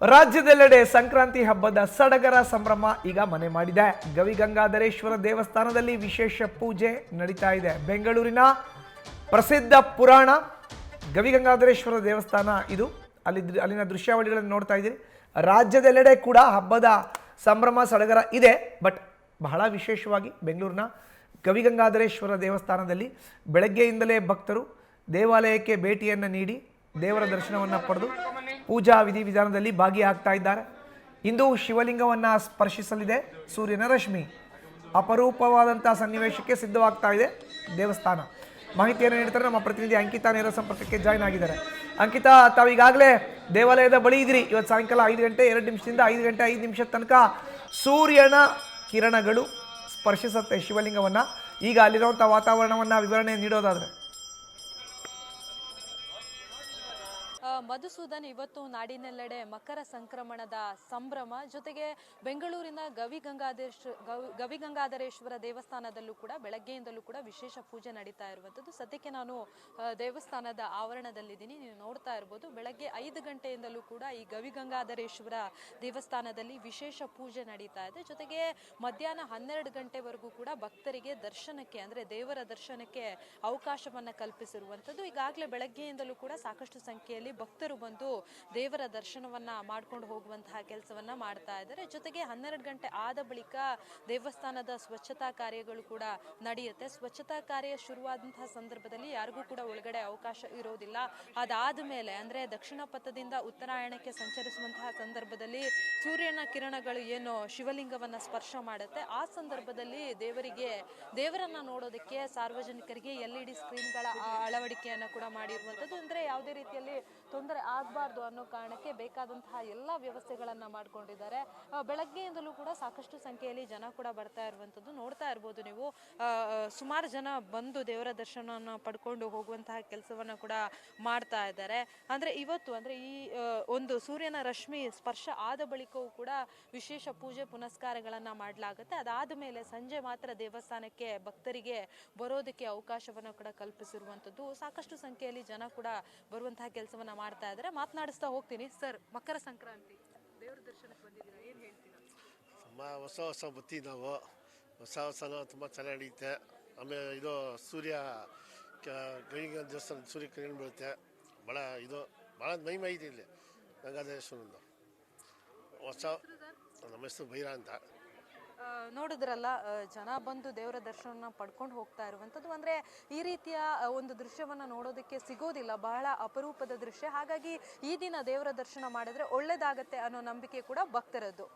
ರಾಜ್ಯದೆಲ್ಲೆಡೆ ಸಂಕ್ರಾಂತಿ ಹಬ್ಬದ ಸಡಗರ ಸಂಭ್ರಮ ಈಗ ಮನೆ ಮಾಡಿದೆ. ಗವಿಗಂಗಾಧರೇಶ್ವರ ದೇವಸ್ಥಾನದಲ್ಲಿ ವಿಶೇಷ ಪೂಜೆ ನಡೀತಾ ಇದೆ. ಬೆಂಗಳೂರಿನ ಪ್ರಸಿದ್ಧ ಪುರಾಣ ಗವಿಗಂಗಾಧರೇಶ್ವರ ದೇವಸ್ಥಾನ ಇದು. ಅಲ್ಲಿನ ದೃಶ್ಯಾವಳಿಗಳನ್ನು ನೋಡ್ತಾ ಇದ್ದೀರಿ. ರಾಜ್ಯದೆಲ್ಲೆಡೆ ಕೂಡ ಹಬ್ಬದ ಸಂಭ್ರಮ ಸಡಗರ ಇದೆ. ಬಟ್ ಬಹಳ ವಿಶೇಷವಾಗಿ ಬೆಂಗಳೂರಿನ ಗವಿಗಂಗಾಧರೇಶ್ವರ ದೇವಸ್ಥಾನದಲ್ಲಿ ಬೆಳಗ್ಗೆಯಿಂದಲೇ ಭಕ್ತರು ದೇವಾಲಯಕ್ಕೆ ಭೇಟಿಯನ್ನು ನೀಡಿ ದೇವರ ದರ್ಶನವನ್ನು ಪಡೆದು ಪೂಜಾ ವಿಧಿವಿಧಾನದಲ್ಲಿ ಭಾಗಿಯಾಗ್ತಾ ಇದ್ದಾರೆ. ಇಂದು ಶಿವಲಿಂಗವನ್ನು ಸ್ಪರ್ಶಿಸಲಿದೆ ಸೂರ್ಯನ ರಶ್ಮಿ. ಅಪರೂಪವಾದಂಥ ಸನ್ನಿವೇಶಕ್ಕೆ ಸಿದ್ಧವಾಗ್ತಾ ಇದೆ ದೇವಸ್ಥಾನ. ಮಾಹಿತಿಯನ್ನು ನೀಡ್ತಾರೆ ನಮ್ಮ ಪ್ರತಿನಿಧಿ ಅಂಕಿತಾ. ನೇರ ಸಂಪರ್ಕಕ್ಕೆ ಜಾಯ್ನ್ ಆಗಿದ್ದಾರೆ. ಅಂಕಿತಾ, ತಾವೀಗಾಗಲೇ ದೇವಾಲಯದ ಬಳಿ ಇದ್ರಿ. ಇವತ್ತು ಸಾಯಂಕಾಲ 5 ಗಂಟೆ 2 ನಿಮಿಷದಿಂದ 5 ಗಂಟೆ 5 ನಿಮಿಷದ ತನಕ ಸೂರ್ಯನ ಕಿರಣಗಳು ಸ್ಪರ್ಶಿಸುತ್ತೆ ಶಿವಲಿಂಗವನ್ನು. ಈಗ ಅಲ್ಲಿರುವಂಥ ವಾತಾವರಣವನ್ನು ವಿವರಣೆ ನೀಡೋದಾದರೆ ಮಧುಸೂದನ್, ಇವತ್ತು ನಾಡಿನೆಲ್ಲೆಡೆ ಮಕರ ಸಂಕ್ರಮಣದ ಸಂಭ್ರಮ. ಜೊತೆಗೆ ಬೆಂಗಳೂರಿನ ಗವಿಗಂಗಾಧರೇಶ್ವರ ದೇವಸ್ಥಾನದಲ್ಲೂ ಕೂಡ ಬೆಳಗ್ಗೆಯಿಂದಲೂ ಕೂಡ ವಿಶೇಷ ಪೂಜೆ ನಡೀತಾ ಇರುವಂಥದ್ದು. ಸದ್ಯಕ್ಕೆ ನಾನು ದೇವಸ್ಥಾನದ ಆವರಣದಲ್ಲಿದ್ದೀನಿ. ನೀವು ನೋಡ್ತಾ ಇರ್ಬೋದು, ಬೆಳಗ್ಗೆ 5 ಗಂಟೆಯಿಂದಲೂ ಕೂಡ ಈ ಗವಿಗಂಗಾಧರೇಶ್ವರ ದೇವಸ್ಥಾನದಲ್ಲಿ ವಿಶೇಷ ಪೂಜೆ ನಡೀತಾ ಇದೆ. ಜೊತೆಗೆ ಮಧ್ಯಾಹ್ನ 12 ಗಂಟೆವರೆಗೂ ಕೂಡ ಭಕ್ತರಿಗೆ ದರ್ಶನಕ್ಕೆ, ಅಂದರೆ ದೇವರ ದರ್ಶನಕ್ಕೆ ಅವಕಾಶವನ್ನು ಕಲ್ಪಿಸಿರುವಂಥದ್ದು. ಈಗಾಗಲೇ ಬೆಳಗ್ಗೆಯಿಂದಲೂ ಕೂಡ ಸಾಕಷ್ಟು ಸಂಖ್ಯೆಯಲ್ಲಿ ಭಕ್ತರು ಬಂದು ದೇವರ ದರ್ಶನವನ್ನ ಮಾಡ್ಕೊಂಡು ಹೋಗುವಂತಹ ಕೆಲಸವನ್ನ ಮಾಡ್ತಾ ಇದ್ದಾರೆ. ಜೊತೆಗೆ 12 ಗಂಟೆ ಆದ ಬಳಿಕ ದೇವಸ್ಥಾನದ ಸ್ವಚ್ಛತಾ ಕಾರ್ಯಗಳು ಕೂಡ ನಡೆಯುತ್ತೆ. ಸ್ವಚ್ಛತಾ ಕಾರ್ಯ ಶುರುವಾದಂತಹ ಸಂದರ್ಭದಲ್ಲಿ ಯಾರಿಗೂ ಕೂಡ ಒಳಗಡೆ ಅವಕಾಶ ಇರೋದಿಲ್ಲ. ಅದಾದ ಮೇಲೆ, ಅಂದ್ರೆ ದಕ್ಷಿಣ ಪಥದಿಂದ ಉತ್ತರಾಯಣಕ್ಕೆ ಸಂಚರಿಸುವಂತಹ ಸಂದರ್ಭದಲ್ಲಿ ಸೂರ್ಯನ ಕಿರಣಗಳು ಏನು ಶಿವಲಿಂಗವನ್ನ ಸ್ಪರ್ಶ ಮಾಡುತ್ತೆ, ಆ ಸಂದರ್ಭದಲ್ಲಿ ದೇವರನ್ನ ನೋಡೋದಕ್ಕೆ ಸಾರ್ವಜನಿಕರಿಗೆ LED ಸ್ಕ್ರೀನ್ಗಳ ಅಳವಡಿಕೆಯನ್ನ ಕೂಡ ಮಾಡಿರುವಂಥದ್ದು. ಅಂದ್ರೆ ಯಾವುದೇ ರೀತಿಯಲ್ಲಿ ತೊಂದರೆ ಆಗಬಾರ್ದು ಅನ್ನೋ ಕಾರಣಕ್ಕೆ ಬೇಕಾದಂತಹ ಎಲ್ಲ ವ್ಯವಸ್ಥೆಗಳನ್ನ ಮಾಡ್ಕೊಂಡಿದ್ದಾರೆ. ಬೆಳಗ್ಗೆಯಿಂದಲೂ ಕೂಡ ಸಾಕಷ್ಟು ಸಂಖ್ಯೆಯಲ್ಲಿ ಜನ ಕೂಡ ಬರ್ತಾ ಇರುವಂಥದ್ದು ನೋಡ್ತಾ ಇರ್ಬೋದು ನೀವು. ಸುಮಾರು ಜನ ಬಂದು ದೇವರ ದರ್ಶನವನ್ನು ಪಡ್ಕೊಂಡು ಹೋಗುವಂತಹ ಕೆಲಸವನ್ನ ಕೂಡ ಮಾಡ್ತಾ ಇದ್ದಾರೆ. ಅಂದ್ರೆ ಇವತ್ತು, ಅಂದ್ರೆ ಈ ಒಂದು ಸೂರ್ಯನ ರಶ್ಮಿ ಸ್ಪರ್ಶ ಆದ ಬಳಿಕವೂ ಕೂಡ ವಿಶೇಷ ಪೂಜೆ ಪುನಸ್ಕಾರಗಳನ್ನ ಮಾಡಲಾಗುತ್ತೆ. ಅದಾದ ಮೇಲೆ ಸಂಜೆ ಮಾತ್ರ ದೇವಸ್ಥಾನಕ್ಕೆ ಭಕ್ತರಿಗೆ ಬರೋದಕ್ಕೆ ಅವಕಾಶವನ್ನು ಕೂಡ ಕಲ್ಪಿಸಿರುವಂಥದ್ದು. ಸಾಕಷ್ಟು ಸಂಖ್ಯೆಯಲ್ಲಿ ಜನ ಕೂಡ ಬರುವಂತಹ ಕೆಲಸವನ್ನ ಮಾಡ್ತಾ ಇದ್ದಾರೆ. ಮಾತನಾಡಿಸ್ತಾ ಹೋಗ್ತೀನಿ. ಸರ್, ಮಕರ ಸಂಕ್ರಾಂತಿ ದೇವರ ದರ್ಶನಕ್ಕೆ ಬಂದಿದ್ದೀರಾ, ಏನು ಹೇಳ್ತೀರಾ? ಹೊಸ ಬುತ್ತಿ ನಾವು ಹೊಸನ ತುಂಬ ಚೆನ್ನಾಗಿ ನಡೆಯುತ್ತೆ. ಆಮೇಲೆ ಇದು ಸೂರ್ಯ ಗವಿಗಂಗಾ ದೇವಸ್ಥಾನ ಸೂರ್ಯ ಕಿರಣ ಬೀಳುತ್ತೆ. ಭಾಳ ಮಹಿಮೆ ಇದೆ ಇಲ್ಲಿ ಗಂಗಾಧರೇಶ್ವರಂದು. ನಮ್ಮ ಹೆಸರು ಭೈರ ಅಂತ. ನೋಡಿದ್ರಲ್ಲ, ಜನ ಬಂದು ದೇವರ ದರ್ಶನ ಪಡ್ಕೊಂಡು ಹೋಗ್ತಾ ಇರುವಂಥದ್ದು. ಅಂದ್ರೆ ಈ ರೀತಿಯ ಒಂದು ದೃಶ್ಯವನ್ನ ನೋಡೋದಕ್ಕೆ ಸಿಗೋದಿಲ್ಲ, ಬಹಳ ಅಪರೂಪದ ದೃಶ್ಯ. ಹಾಗಾಗಿ ಈ ದಿನ ದೇವರ ದರ್ಶನ ಮಾಡಿದ್ರೆ ಒಳ್ಳೇದಾಗತ್ತೆ ಅನ್ನೋ ನಂಬಿಕೆ ಕೂಡ ಭಕ್ತರದ್ದು.